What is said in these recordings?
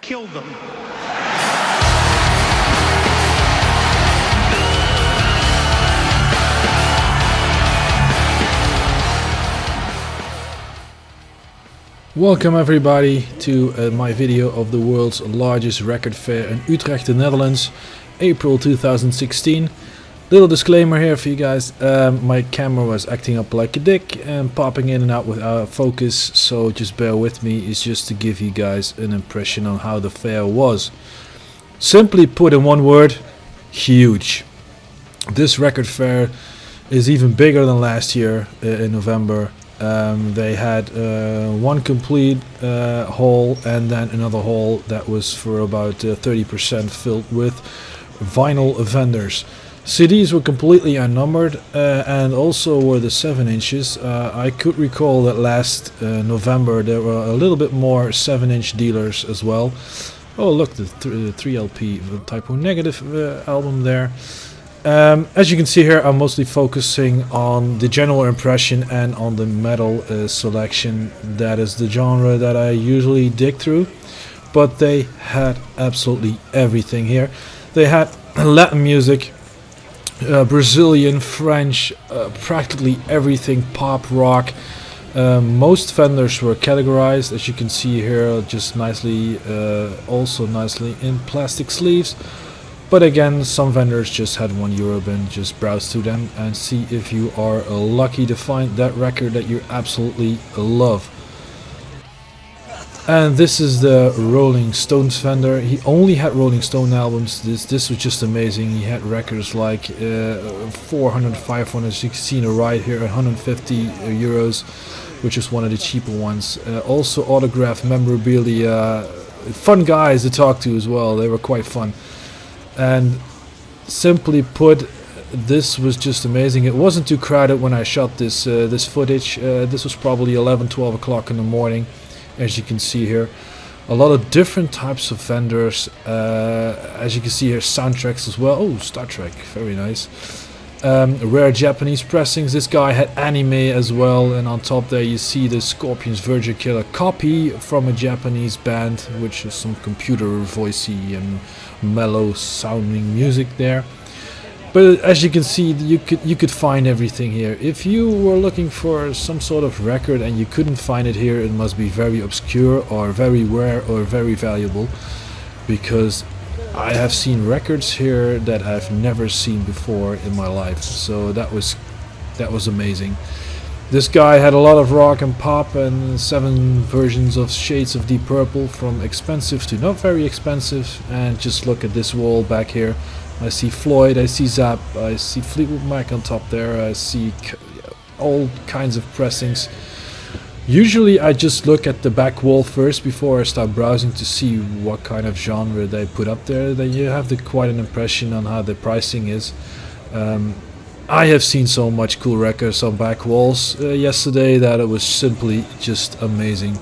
kill them. Welcome everybody to my video of the world's largest record fair in Utrecht, the Netherlands, April 2016. Little disclaimer here for you guys, my camera was acting up like a dick and popping in and out without focus, so just bear with me. It's just to give you guys an impression on how the fair was. Simply put in one word, huge. This record fair is even bigger than last year in November. They had one complete hall and then another hall that was for about 30% filled with vinyl vendors. CDs were completely unnumbered and also were the 7 inches. I could recall that last November there were a little bit more 7-inch dealers as well. Oh look, the 3LP Typo Negative album there. As you can see here, I'm mostly focusing on the general impression and on the metal selection. That is the genre that I usually dig through, but they had absolutely everything here. They had Latin music, Brazilian, French, practically everything, pop, rock. Most vendors were categorized, as you can see here, just nicely, also nicely in plastic sleeves. But again, some vendors just had €1 bin. Just browse through them and see if you are lucky to find that record that you absolutely love. And this is the Rolling Stones vendor. He only had Rolling Stone albums. This was just amazing. He had records like 400, 500. As you can see right here, 150 euros, which is one of the cheaper ones. Also autographed memorabilia. Fun guys to talk to as well. They were quite fun. And simply put, this was just amazing. It wasn't too crowded when I shot this footage. This was probably 11, 12 o'clock in the morning, as you can see here. A lot of different types of vendors. As you can see here, soundtracks as well. Oh, Star Trek, very nice. Rare Japanese pressings. This guy had anime as well, and on top there you see the Scorpions Virgin Killer copy from a Japanese band, which is some computer voicey and mellow sounding music there. But as you can see, you could find everything here. If you were looking for some sort of record and you couldn't find it here, it must be very obscure or very rare or very valuable, because I have seen records here that I've never seen before in my life. So that was amazing. This guy had a lot of rock and pop and 7 versions of shades of Deep Purple, from expensive to not very expensive. And just look at this wall back here. I see Floyd, I see Zapp, I see Fleetwood Mac on top there, I see all kinds of pressings. Usually I just look at the back wall first before I start browsing to see what kind of genre they put up there. Then you have quite an impression on how the pricing is. I have seen so much cool records on back walls yesterday that it was simply just amazing.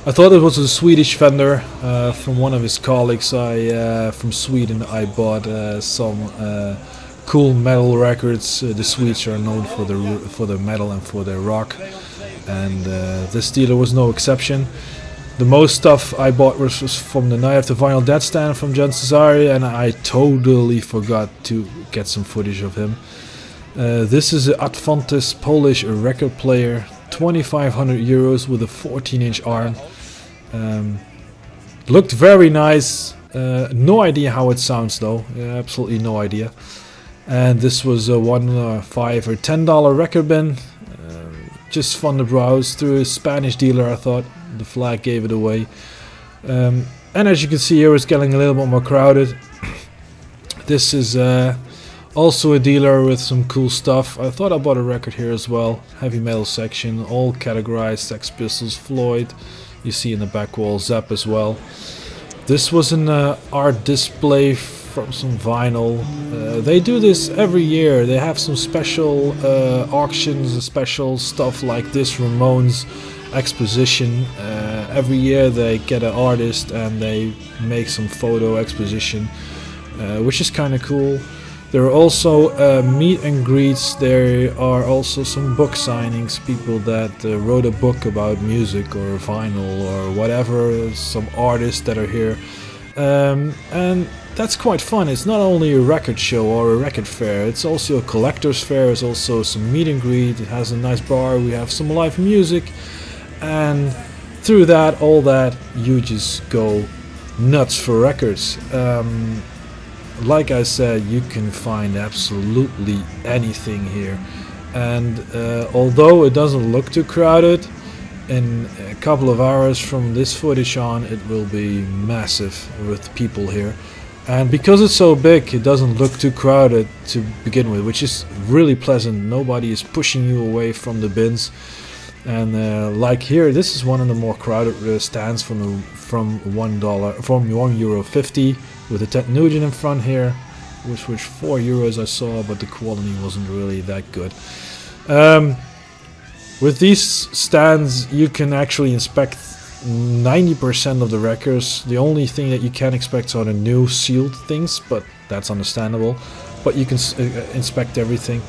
I thought it was a Swedish vendor from one of his colleagues. From Sweden I bought some cool metal records. The Swedes are known for their metal and for their rock, and this dealer was no exception. The most stuff I bought was from the Night of the Vinyl Dead stand from John Cesare, and I totally forgot to get some footage of him. This is an Advantes Polish record player, 2,500 euros with a 14-inch arm. Looked very nice. No idea how it sounds though. Absolutely no idea. And this was a $1, $5 or $10 record bin. Just fun to browse through a Spanish dealer. I thought the flag gave it away. And as you can see here, it's getting a little bit more crowded. This is also a dealer with some cool stuff. I thought I bought a record here as well. Heavy metal section, all categorized. Sex Pistols, Floyd. You see in the back wall Zapp as well. This was an art display from some vinyl. They do this every year. They have some special auctions, special stuff like this Ramones exposition. Every year they get an artist and they make some photo exposition, which is kind of cool. There are also meet and greets. There are also some book signings, people that wrote a book about music or vinyl or whatever, some artists that are here. And that's quite fun. It's not only a record show or a record fair, it's also a collector's fair. It's also some meet and greet. It has a nice bar. We have some live music. And through that, all that, you just go nuts for records. Like I said, you can find absolutely anything here. And although it doesn't look too crowded, in a couple of hours from this footage on, it will be massive with people here. And because it's so big, it doesn't look too crowded to begin with, which is really pleasant. Nobody is pushing you away from the bins. And like here, this is one of the more crowded stands from €1.50 with a Ted Nugent in front here, which was €4 I saw, but the quality wasn't really that good. With these stands, you can actually inspect 90% of the records. The only thing that you can expect are the new sealed things, but that's understandable. But you can inspect everything.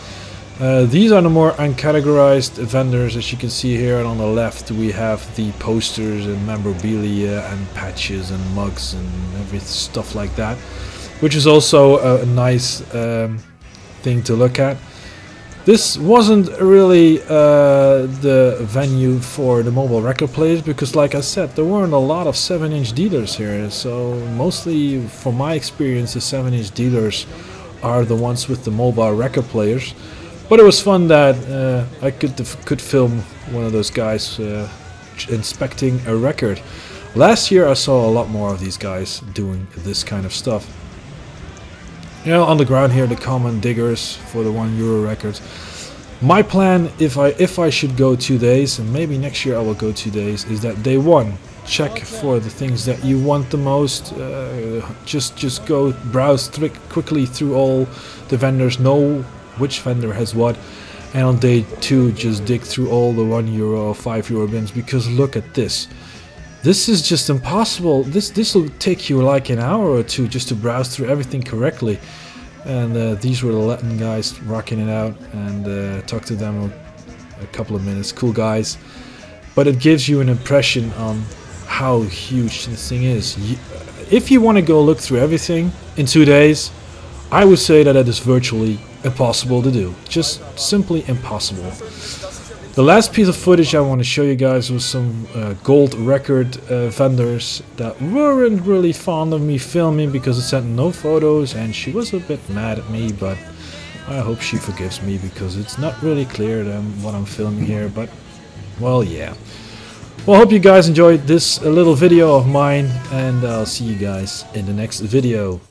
These are the more uncategorized vendors, as you can see here. And on the left we have the posters and memorabilia and patches and mugs and every stuff like that, which is also a nice thing to look at. This wasn't really the venue for the mobile record players, because like I said, there weren't a lot of 7-inch dealers here. So mostly, from my experience, the 7-inch dealers are the ones with the mobile record players. But it was fun that I could film one of those guys inspecting a record. Last year I saw a lot more of these guys doing this kind of stuff. You know, on the ground here, the common diggers for the €1 records. My plan, if I should go 2 days, and maybe next year I will go 2 days, is that day one, check for the things that you want the most. Just go browse quickly through all the vendors, know which vendor has what, and on day two just dig through all the €1 or €5 bins, because look at this. This is just impossible. This will take you like an hour or two just to browse through everything correctly. And these were the Latin guys rocking it out, and talked to them a couple of minutes. Cool guys. But it gives you an impression on how huge this thing is. If you want to go look through everything in 2 days, I would say that it is virtually impossible to do. Just simply impossible. The last piece of footage I want to show you guys was some gold record vendors that weren't really fond of me filming because it sent no photos, and she was a bit mad at me, but I hope she forgives me because it's not really clear what I'm filming here, but well, yeah. Well, I hope you guys enjoyed this little video of mine, and I'll see you guys in the next video.